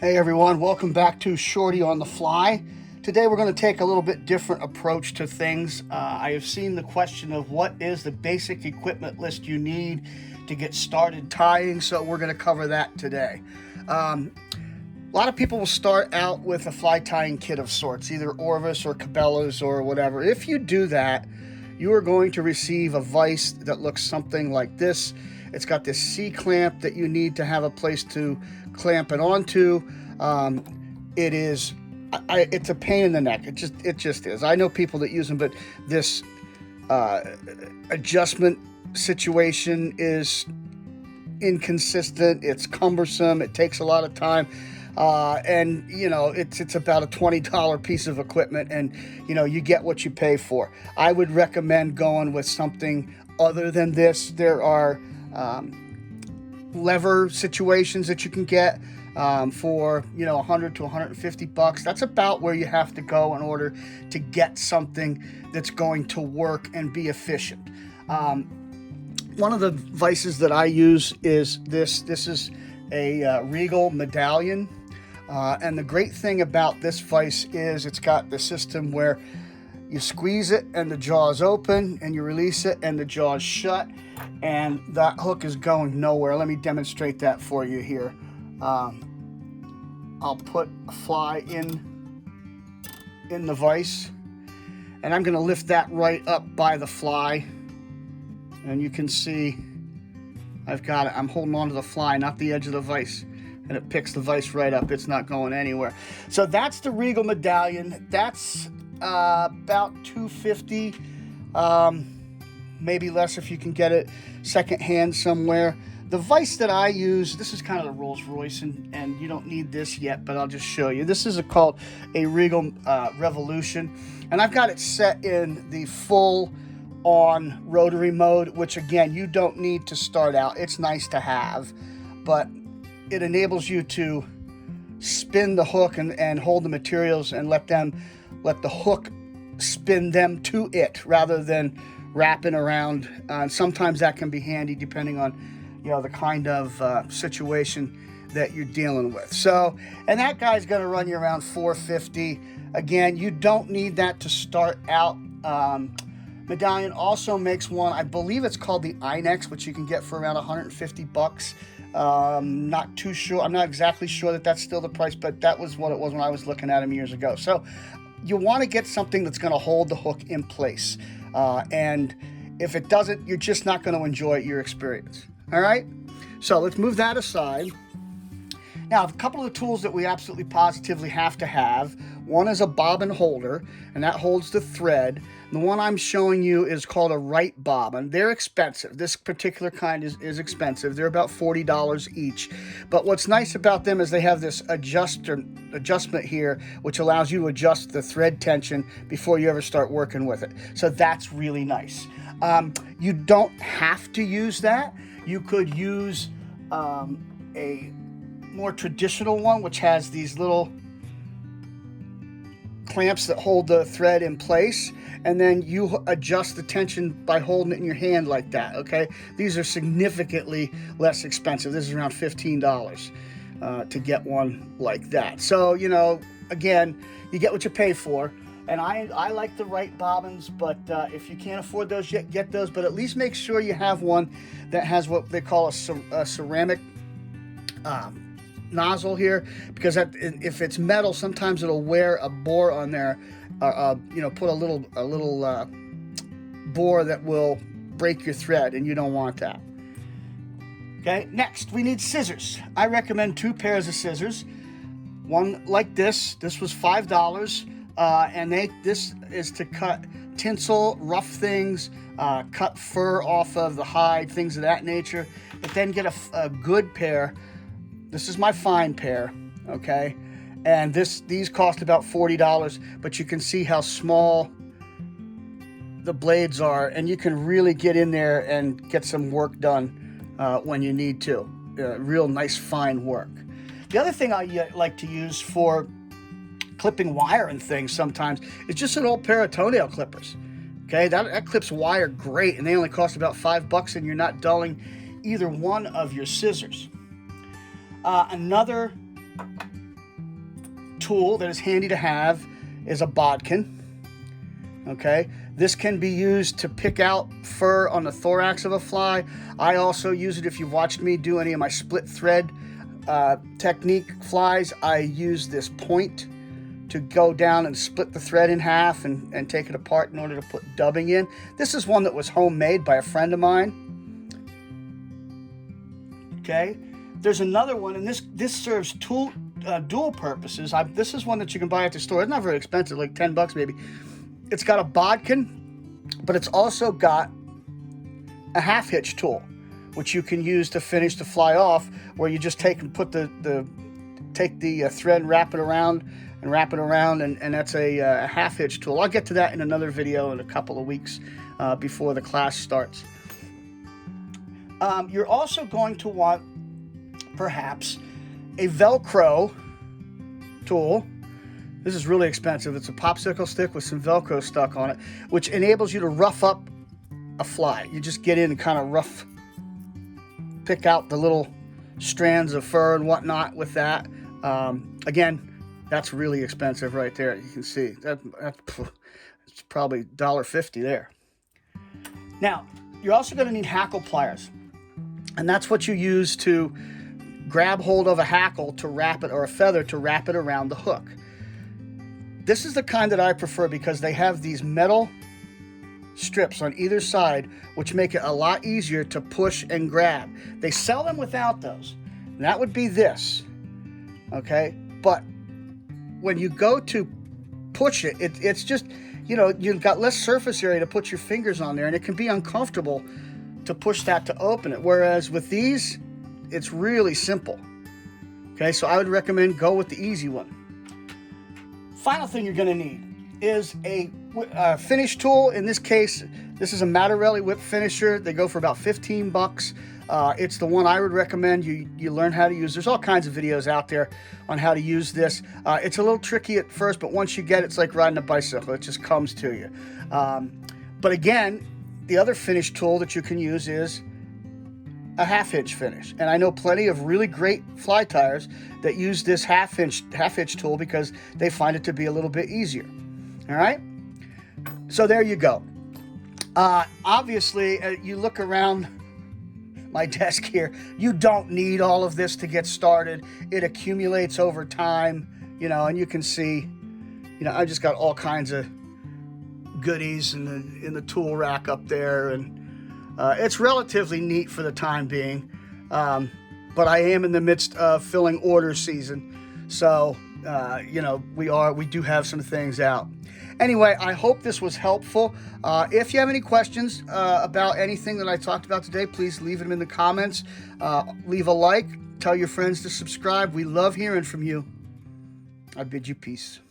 Hey everyone, welcome back to Shorty on the Fly. Today we're going to take a little bit different approach to things. I have seen the question of what is the basic equipment list you need to get started tying, so we're going to cover that today. A lot of people will start out with a fly tying kit of sorts, either Orvis or Cabela's or whatever. If you do that, you are going to receive a vise that looks something like this. It's got this C-clamp that you need to have a place to clamp it onto. It's a pain in the neck. It just is. I know people that use them, but this adjustment situation is inconsistent. It's cumbersome. It takes a lot of time. And it's about a $20 piece of equipment, and you get what you pay for. I would recommend going with something other than this. There are lever situations that you can get for $100 to $150. That's about where you have to go in order to get something that's going to work and be efficient. One of the vices that I use is this. This is a Regal medallion. And the great thing about this vise is it's got the system where you squeeze it and the jaw is open, and you release it and the jaw is shut, and that hook is going nowhere. Let me demonstrate that for you here. I'll put a fly in the vise, and I'm going to lift that right up by the fly, and you can see I've got it. I'm holding on to the fly, not the edge of the vise, and it picks the vise right up. It's not going anywhere. So that's the Regal medallion. That's about $250, maybe less if you can get it secondhand somewhere. The vise that I use, this is kind of the Rolls Royce, and you don't need this yet, but I'll just show you. This is called a Regal Revolution, and I've got it set in the full on rotary mode, which again, you don't need to start out. It's nice to have, but it enables you to spin the hook and hold the materials and let the hook spin them to it rather than wrapping around. Sometimes that can be handy depending on the kind of situation that you're dealing with. So, and that guy's going to run you around $450. Again, you don't need that to start out. Medallion also makes one, I believe it's called the Inex, which you can get for around $150. Not too sure. I'm not exactly sure that that's still the price, but that was what it was when I was looking at them years ago. So you want to get something that's going to hold the hook in place. And if it doesn't, you're just not going to enjoy your experience. All right? So let's move that aside. Now, a couple of the tools that we absolutely positively have to have. One is a bobbin holder, and that holds the thread. The one I'm showing you is called a Wright bobbin. They're expensive. This particular kind is expensive. They're about $40 each. But what's nice about them is they have this adjustment here, which allows you to adjust the thread tension before you ever start working with it. So that's really nice. You don't have to use that. You could use a more traditional one, which has these little clamps that hold the thread in place, and then you adjust the tension by holding it in your hand like that. Okay, these are significantly less expensive. This is around $15 to get one like that. So again, you get what you pay for. And I like the Wright bobbins, but if you can't afford those yet, get those. But at least make sure you have one that has what they call a ceramic nozzle here, because if it's metal, sometimes it'll wear a bore on there. Put a little bore that will break your thread, and you don't want that. Okay. Next, we need scissors. I recommend 2 pairs of scissors. One like this. This was $5. And this is to cut tinsel, rough things, cut fur off of the hide, things of that nature. But then get a good pair. This is my fine pair, okay? And these cost about $40, but you can see how small the blades are, and you can really get in there and get some work done when you need to. Real nice, fine work. The other thing I like to use for clipping wire and things sometimes is just an old pair of toenail clippers. Okay, that clips wire great, and they only cost about $5, and you're not dulling either one of your scissors. Another tool that is handy to have is a bodkin. Okay, this can be used to pick out fur on the thorax of a fly. I also use it if you've watched me do any of my split thread technique flies. I use this point to go down and split the thread in half and take it apart in order to put dubbing in. This is one that was homemade by a friend of mine. Okay, there's another one, and this serves dual purposes. This is one that you can buy at the store. It's not very expensive, like 10 bucks maybe. It's got a bodkin, but it's also got a half hitch tool, which you can use to finish the fly off, where you just take and put the thread and wrap it around, and that's a half hitch tool. I'll get to that in another video in a couple of weeks before the class starts. You're also going to want perhaps a Velcro tool. This is really expensive. It's a popsicle stick with some Velcro stuck on it, which enables you to rough up a fly. You just get in and kind of pick out the little strands of fur and whatnot with that. Again, that's really expensive right there. You can see that's probably $1.50 there. Now, you're also going to need hackle pliers, and that's what you use to grab hold of a hackle to wrap it, or a feather to wrap it around the hook. This is the kind that I prefer because they have these metal strips on either side, which make it a lot easier to push and grab. They sell them without those. And that would be this. Okay? But when you go to push it, it's just, you've got less surface area to put your fingers on there, and it can be uncomfortable to push that to open it. Whereas with these, it's really simple. Okay? So I would recommend go with the easy one. Final thing you're going to need is a finish tool. In this case, this is a Matarelli whip finisher. They go for about 15 bucks. It's the one I would recommend you learn how to use. There's all kinds of videos out there on how to use this. It's a little tricky at first, but once you get it, it's like riding a bicycle. It just comes to you. But again, the other finish tool that you can use is a half-hitch finish. And I know plenty of really great fly tires that use this half-hitch tool because they find it to be a little bit easier. All right? So there you go. Obviously, you look around my desk here, you don't need all of this to get started. It accumulates over time, and you can see, I just got all kinds of goodies in the tool rack up there, and it's relatively neat for the time being, but I am in the midst of filling order season, so we do have some things out. Anyway, I hope this was helpful. If you have any questions about anything that I talked about today, please leave them in the comments. Leave a like. Tell your friends to subscribe. We love hearing from you. I bid you peace.